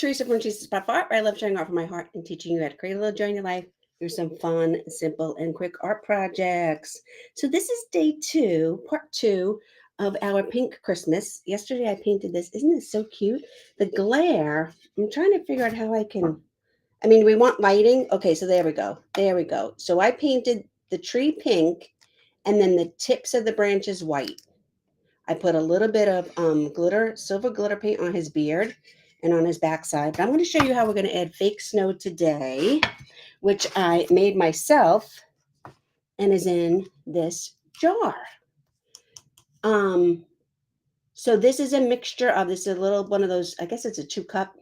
Teresa from Teresa's Pop Art, where I love showing art from my heart and teaching you how to create a little joy in your life through some fun, simple, and quick art projects. So this is day 2, part 2 of our pink Christmas. Yesterday I painted this. Isn't this so cute? The glare, I'm trying to figure out how I can, we want lighting. Okay, so there we go. There we go. So I painted the tree pink and then the tips of the branches white. I put a little bit of glitter, silver glitter paint on his beard and on his backside. But I'm going to show you how we're going to add fake snow today, which I made myself and is in this jar. So this is a mixture of, this is a little one of those, I guess it's a 2-cup.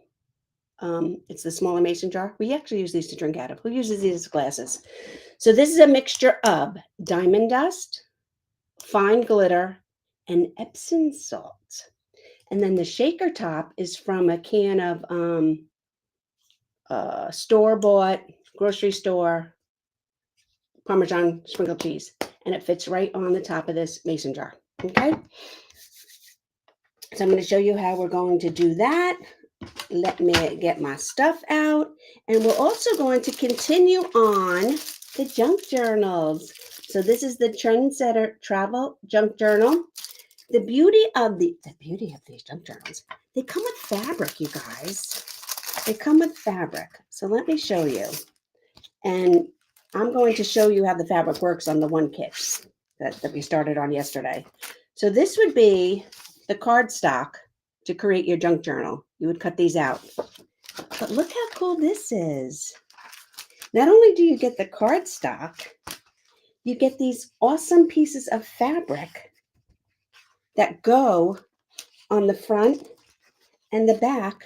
It's the smaller mason jar. We actually use these to drink out of. Who uses these as glasses? So this is a mixture of diamond dust, fine glitter, and Epsom salt. And then the shaker top is from a can of store-bought, grocery store, Parmesan sprinkled cheese. And it fits right on the top of this mason jar. Okay? So I'm going to show you how we're going to do that. Let me get my stuff out. And we're also going to continue on the junk journals. So this is the Trendsetter Travel Junk Journal. The beauty of these junk journals, they come with fabric, you guys. They come with fabric. So let me show you. And I'm going to show you how the fabric works on the one kit that we started on yesterday. So this would be the cardstock to create your junk journal. You would cut these out. But look how cool this is. Not only do you get the cardstock, you get these awesome pieces of fabric that go on the front and the back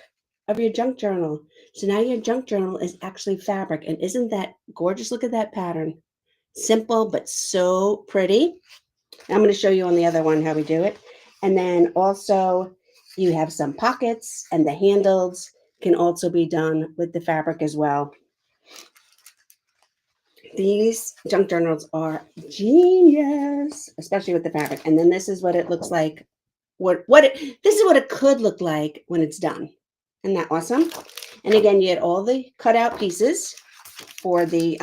of your junk journal. So now your junk journal is actually fabric. And isn't that gorgeous? Look at that pattern. Simple, but so pretty. I'm going to show you on the other one how we do it. And then also you have some pockets, and the handles can also be done with the fabric as well. These junk journals are genius, especially with the fabric. And then this is what it looks like. This is what it could look like when it's done. Isn't that awesome? And again, you get all the cutout pieces for the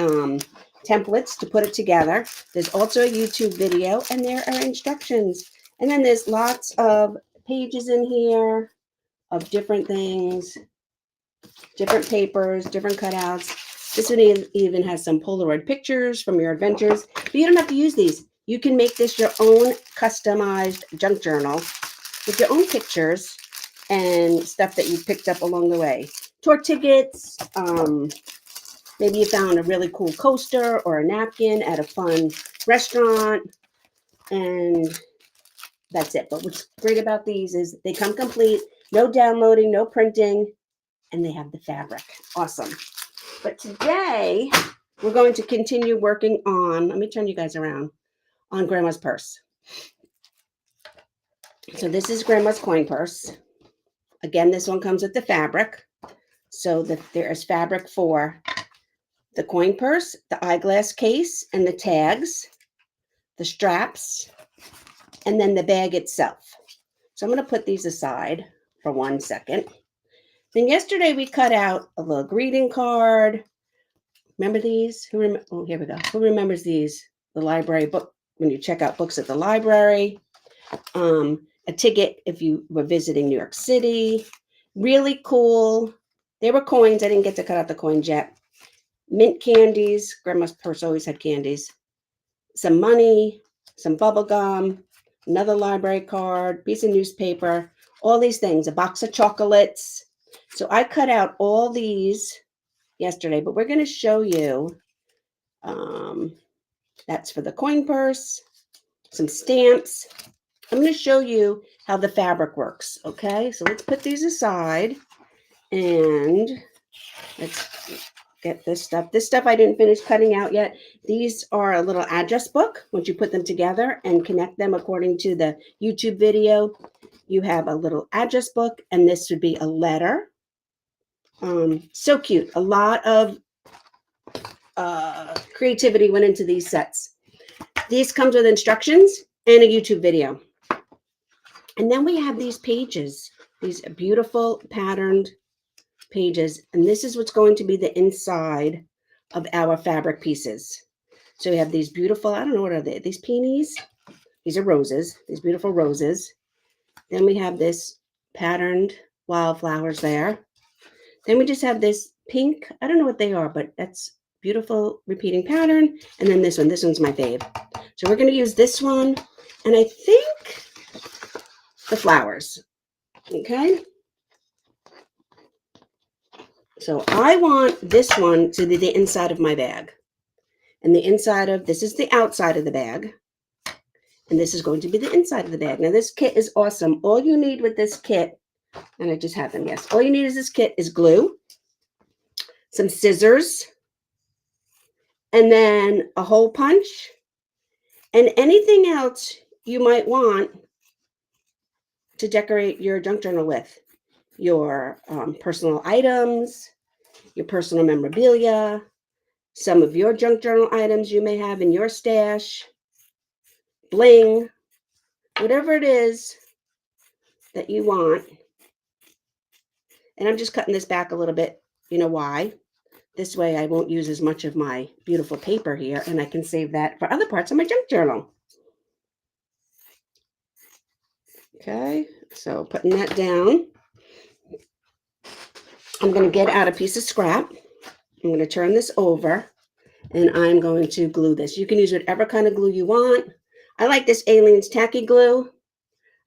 templates to put it together. There's also a YouTube video, and there are instructions. And then there's lots of pages in here of different things, different papers, different cutouts. This one even has some Polaroid pictures from your adventures, but you don't have to use these. You can make this your own customized junk journal with your own pictures and stuff that you picked up along the way. Tour tickets, maybe you found a really cool coaster or a napkin at a fun restaurant, and that's it. But what's great about these is they come complete, no downloading, no printing, and they have the fabric. Awesome. But today, we're going to continue working on, let me turn you guys around, on Grandma's purse. So this is Grandma's coin purse. Again, this one comes with the fabric. So there is fabric for the coin purse, the eyeglass case, and the tags, the straps, and then the bag itself. So I'm going to put these aside for 1 second. Then yesterday we cut out a little greeting card. Remember these? Oh, here we go. Who remembers these? The library book, when you check out books at the library. A ticket if you were visiting New York City. Really cool. There were coins. I didn't get to cut out the coins yet. Mint candies. Grandma's purse always had candies. Some money, some bubble gum, another library card, piece of newspaper, all these things, a box of chocolates. So I cut out all these yesterday, but we're going to show you, that's for the coin purse, some stamps. I'm going to show you how the fabric works. Okay, so let's put these aside and let's get this stuff. This stuff I didn't finish cutting out yet. These are a little address book. Once you put them together and connect them according to the YouTube video, you have a little address book, and this would be a letter. So cute. A lot of creativity went into these sets. These comes with instructions and a YouTube video. And then we have these pages, these beautiful patterned pages, and this is what's going to be the inside of our fabric pieces. So we have these beautiful, I don't know what are they, these peonies? These are roses, these beautiful roses. Then we have this patterned wildflowers there. Then we just have this pink, I don't know what they are, but that's beautiful repeating pattern. And then this one's my fave. So we're going to use this one, and I think the flowers, okay? So I want this one to be the inside of my bag. And the inside of, this is the outside of the bag. And this is going to be the inside of the bag. Now this kit is awesome. All you need with this kit, and I just have them, yes. All you need is this kit is glue, some scissors, and then a hole punch, and anything else you might want to decorate your junk journal with. Your personal items, your personal memorabilia, some of your junk journal items you may have in your stash, bling, whatever it is that you want. And I'm just cutting this back a little bit. You know why? This way I won't use as much of my beautiful paper here, and I can save that for other parts of my junk journal. Okay, so putting that down. I'm going to get out a piece of scrap. I'm going to turn this over, and I'm going to glue this. You can use whatever kind of glue you want. I like this Aleene's tacky glue.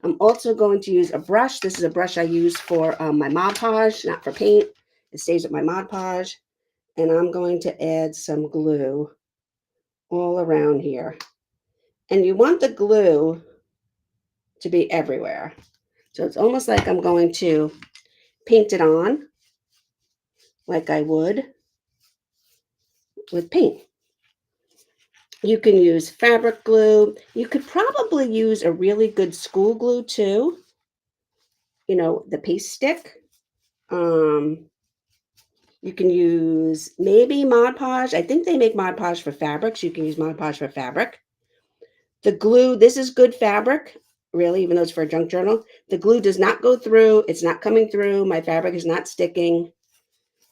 I'm also going to use a brush. This is a brush I use for my Mod Podge, not for paint. It stays with my Mod Podge. And I'm going to add some glue all around here. And you want the glue to be everywhere. So it's almost like I'm going to paint it on like I would with paint. You can use fabric glue. You could probably use a really good school glue too. You know, the paste stick. You can use maybe Mod Podge. I think they make Mod Podge for fabrics. You can use Mod Podge for fabric. The glue, this is good fabric, really, even though it's for a junk journal. The glue does not go through. It's not coming through. My fabric is not sticking.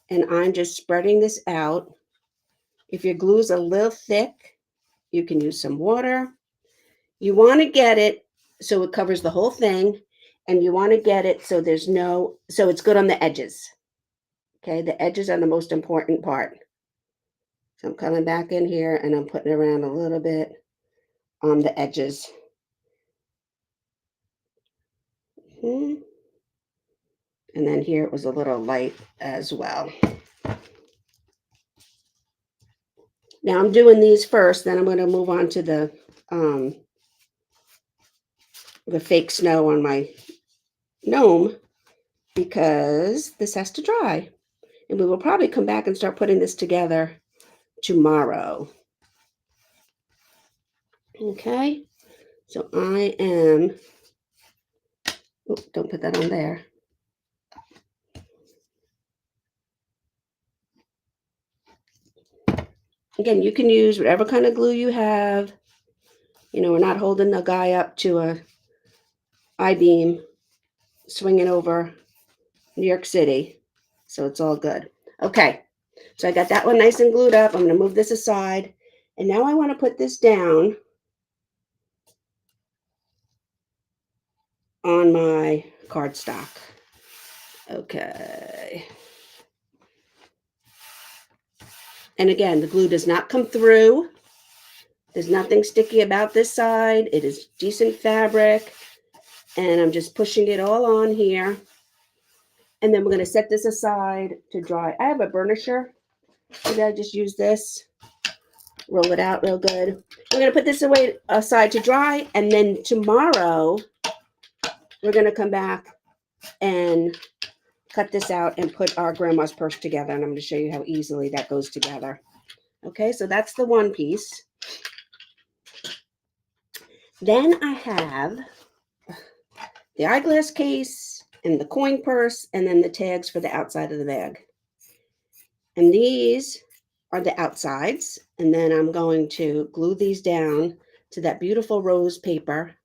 And I'm just spreading this out. If your glue is a little thick, you can use some water. You want to get it so it covers the whole thing. And you want to get it so there's no, so it's good on the edges. Okay, the edges are the most important part. So I'm coming back in here and I'm putting around a little bit on the edges. And then here it was a little light as well. Now I'm doing these first, then I'm going to move on to the fake snow on my gnome, because this has to dry. And we will probably come back and start putting this together tomorrow. Okay, so I am, oh, don't put that on there. Again, you can use whatever kind of glue you have. You know, we're not holding the guy up to a I-beam swinging over New York City. So it's all good. Okay, so I got that one nice and glued up. I'm going to move this aside. And now I want to put this down on my cardstock. Okay. And again, the glue does not come through. There's nothing sticky about this side. It is decent fabric. And I'm just pushing it all on here. And then we're going to set this aside to dry. I have a burnisher. Maybe I just use this. Roll it out real good. We're going to put this away aside to dry. And then tomorrow, we're going to come back and cut this out and put our grandma's purse together. And I'm going to show you how easily that goes together. Okay, so that's the one piece. Then I have the eyeglass case and the coin purse, and then the tags for the outside of the bag. And these are the outsides. And then I'm going to glue these down to that beautiful rose paper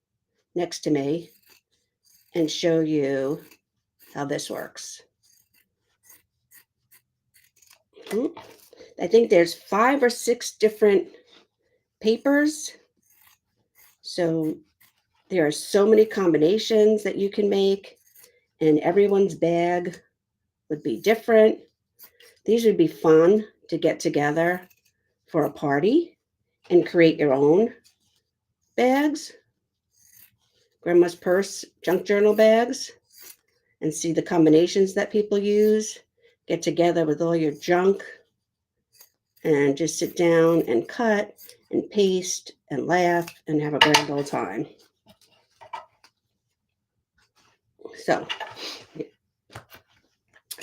next to me and show you how this works. I think there's 5 or 6 different papers. So there are so many combinations that you can make, and everyone's bag would be different. These would be fun to get together for a party and create your own bags. Grandma's purse junk journal bags, and see the combinations that people use. Get together with all your junk and just sit down and cut and paste and laugh and have a grand old time. So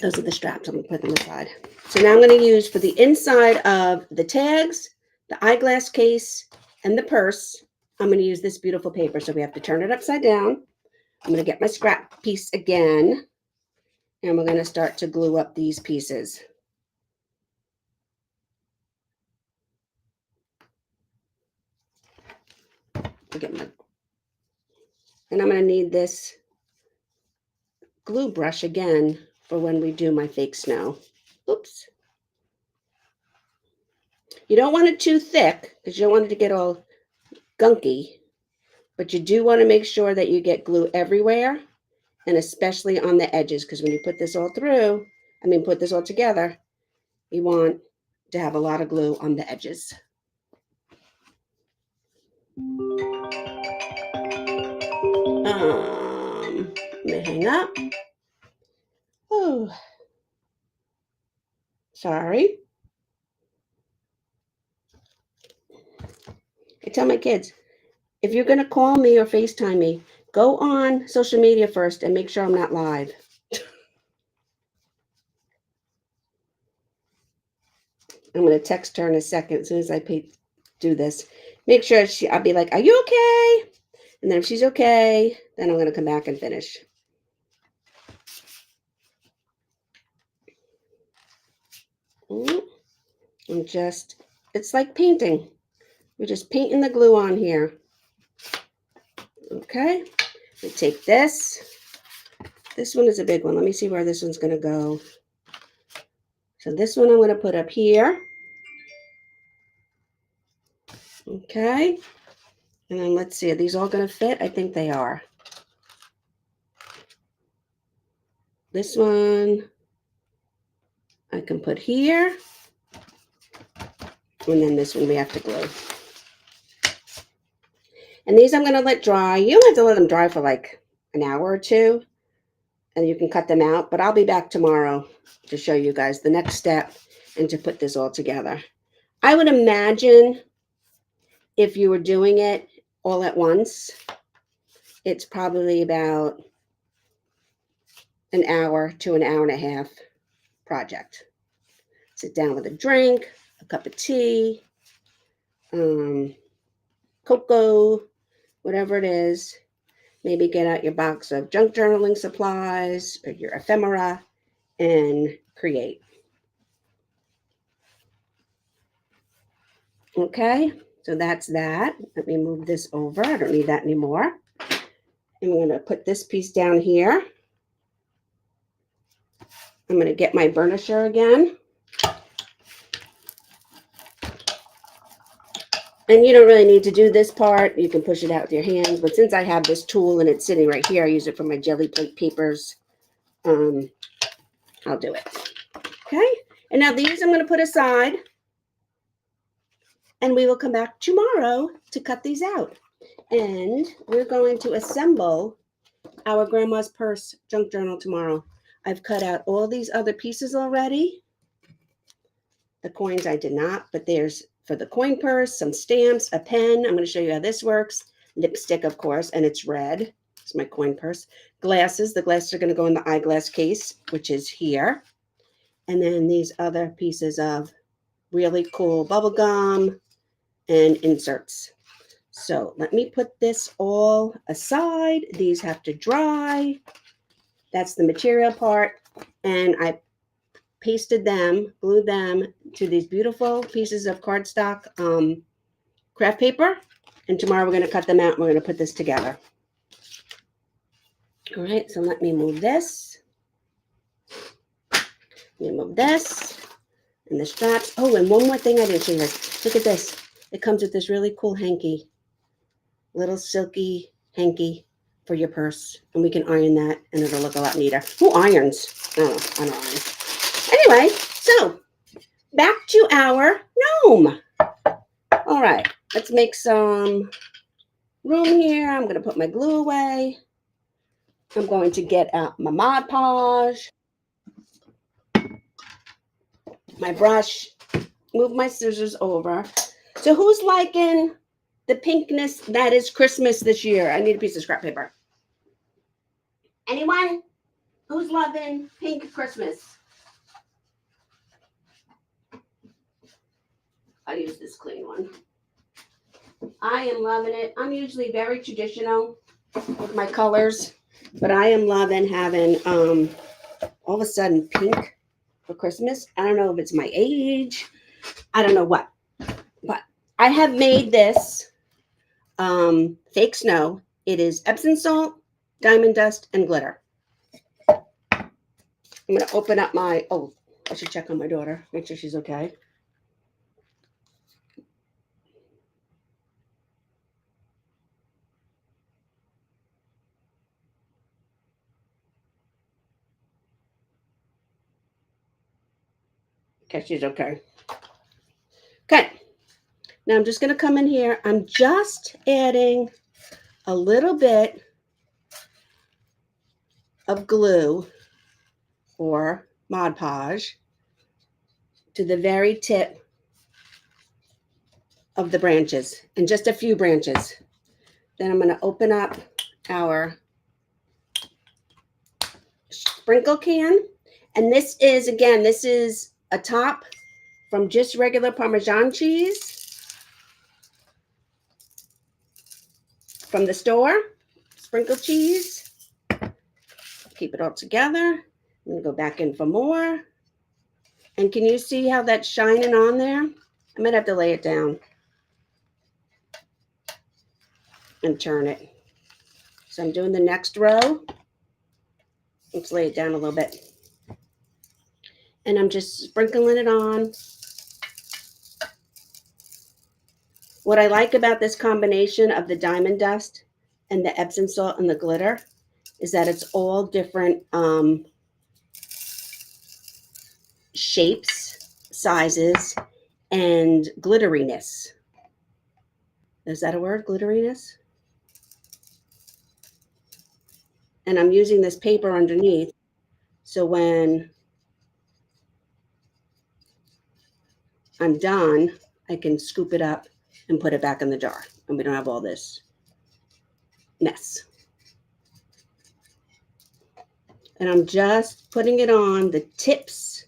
those are the straps. I'm going to put them aside. So now I'm going to use for the inside of the tags, the eyeglass case, and the purse, I'm going to use this beautiful paper. So we have to turn it upside down. I'm going to get my scrap piece again, and we're going to start to glue up these pieces. And I'm going to need this glue brush again for when we do my fake snow. Oops. You don't want it too thick because you don't want it to get all gunky, but you do want to make sure that you get glue everywhere, and especially on the edges, because when you put this all put this all together, you want to have a lot of glue on the edges. Let me hang up. Oh, sorry. I tell my kids, if you're going to call me or FaceTime me, go on social media first and make sure I'm not live. I'm going to text her in a second as soon as I do this. Make sure I'll be like, are you okay? And then if she's okay, then I'm going to come back and finish. And it's like painting. We're just painting the glue on here. Okay, we take this. This one is a big one. Let me see where this one's going to go. So this one I'm going to put up here. Okay, and then let's see, are these all going to fit? I think they are. This one I can put here. And then this one we have to glue. And these I'm going to let dry. You don't have to let them dry for like an hour or two, and you can cut them out. But I'll be back tomorrow to show you guys the next step and to put this all together. I would imagine if you were doing it all at once, it's probably about an hour to an hour and a half project. Sit down with a drink, a cup of tea, cocoa, whatever it is. Maybe get out your box of junk journaling supplies or your ephemera and create. Okay, so that's that. Let me move this over. I don't need that anymore. And I'm going to put this piece down here. I'm going to get my burnisher again. And you don't really need to do this part. You can push it out with your hands. But since I have this tool and it's sitting right here, I use it for my jelly plate papers. I'll do it. Okay. And now these I'm going to put aside. And we will come back tomorrow to cut these out. And we're going to assemble our grandma's purse junk journal tomorrow. I've cut out all these other pieces already. The coins I did not, but there's for the coin purse, some stamps, a pen. I'm going to show you how this works. Lipstick, of course, and it's red. It's my coin purse. Glasses. The glasses are going to go in the eyeglass case, which is here. And then these other pieces of really cool bubble gum and inserts. So let me put this all aside. These have to dry. That's the material part. And I pasted them, glued them to these beautiful pieces of cardstock craft paper. And tomorrow we're going to cut them out and we're going to put this together. All right, so let me move this. Let me move this. And the straps. Oh, and one more thing I didn't show you guys. Look at this. It comes with this really cool hanky. Little silky hanky for your purse. And we can iron that and it'll look a lot neater. Who irons? I don't iron. Anyway, so back to our gnome. All right, let's make some room here. I'm going to put my glue away. I'm going to get out my Mod Podge, my brush, move my scissors over. So who's liking the pinkness that is Christmas this year? I need a piece of scrap paper. Anyone? Who's loving pink Christmas? I'll use this clean one. I am loving it. I'm usually very traditional with my colors, but I am loving having all of a sudden pink for Christmas. I don't know if it's my age. I don't know what, but I have made this fake snow. It is Epsom salt, diamond dust, and glitter. I'm going to open up my, I should check on my daughter, make sure she's okay. Okay, she's okay. Okay, now I'm just going to come in here. I'm just adding a little bit of glue or Mod Podge to the very tip of the branches, and just a few branches. Then I'm going to open up our sprinkle can. And this is, again, this is a top from just regular Parmesan cheese from the store, sprinkle cheese. Keep it all together. I'm going to go back in for more. And can you see how that's shining on there? I might have to lay it down and turn it. So I'm doing the next row. Let's lay it down a little bit. And I'm just sprinkling it on. What I like about this combination of the diamond dust and the Epsom salt and the glitter is that it's all different shapes, sizes, and glitteriness. Is that a word, glitteriness? And I'm using this paper underneath, so when I'm done, I can scoop it up and put it back in the jar, and we don't have all this mess. And I'm just putting it on the tips.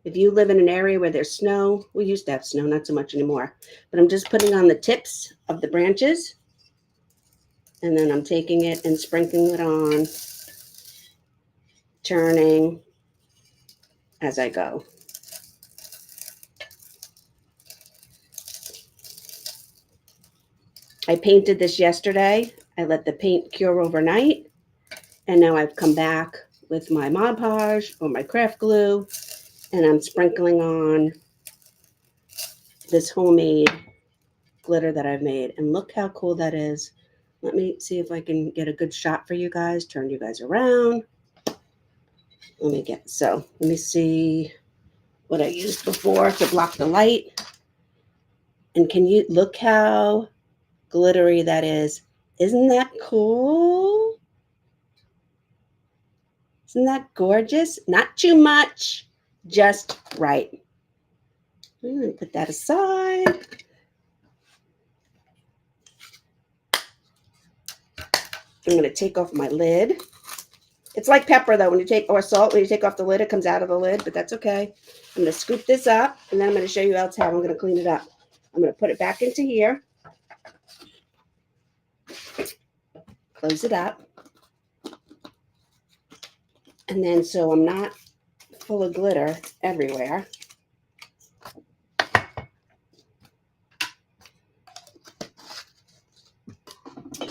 If you live in an area where there's snow, we used to have snow, not so much anymore, but I'm just putting on the tips of the branches, and then I'm taking it and sprinkling it on, turning as I go. I painted this yesterday. I let the paint cure overnight, and now I've come back with my Mod Podge or my craft glue, and I'm sprinkling on this homemade glitter that I've made. And look how cool that is. Let me see if I can get a good shot for you guys, turn you guys around. Let me see what I used before to block the light. And can you look how glittery that is? Isn't that cool? Isn't that gorgeous? Not too much, just right. I'm going to put that aside. I'm going to take off my lid. It's like pepper, though, or salt. When you take off the lid, it comes out of the lid, but that's okay. I'm going to scoop this up, and then I'm going to show you else how I'm going to clean it up. I'm going to put it back into here. Close it up. And then, so I'm not full of glitter everywhere.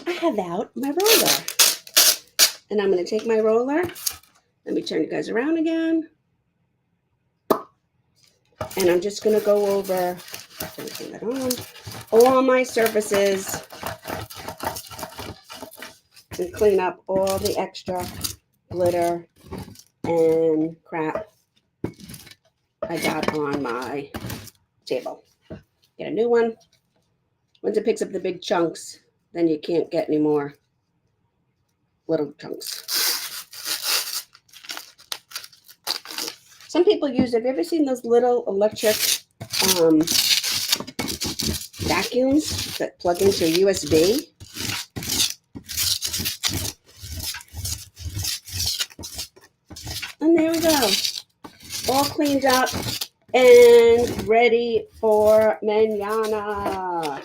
I have out my roller. And I'm going to take my roller. Let me turn you guys around again. And I'm just going to go over all my surfaces and clean up all the extra glitter and crap I got on my table. Get a new one. Once it picks up the big chunks, then you can't get any more little chunks. Some people use, have you ever seen those little electric vacuums that plug into a USB? And there we go. All cleaned up and ready for mañana.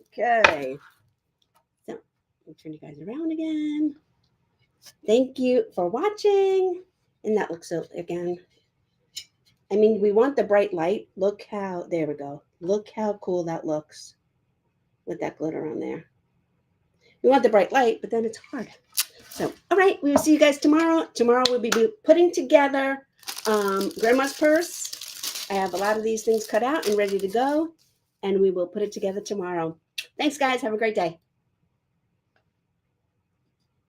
Okay. So, let me turn you guys around again. Thank you for watching. And that looks so, again, I mean, we want the bright light. Look how, there we go. Look how cool that looks with that glitter on there. We want the bright light, but then it's hard. So, all right, we will see you guys tomorrow. Tomorrow we'll be putting together Grandma's purse. I have a lot of these things cut out and ready to go, and we will put it together tomorrow. Thanks, guys. Have a great day.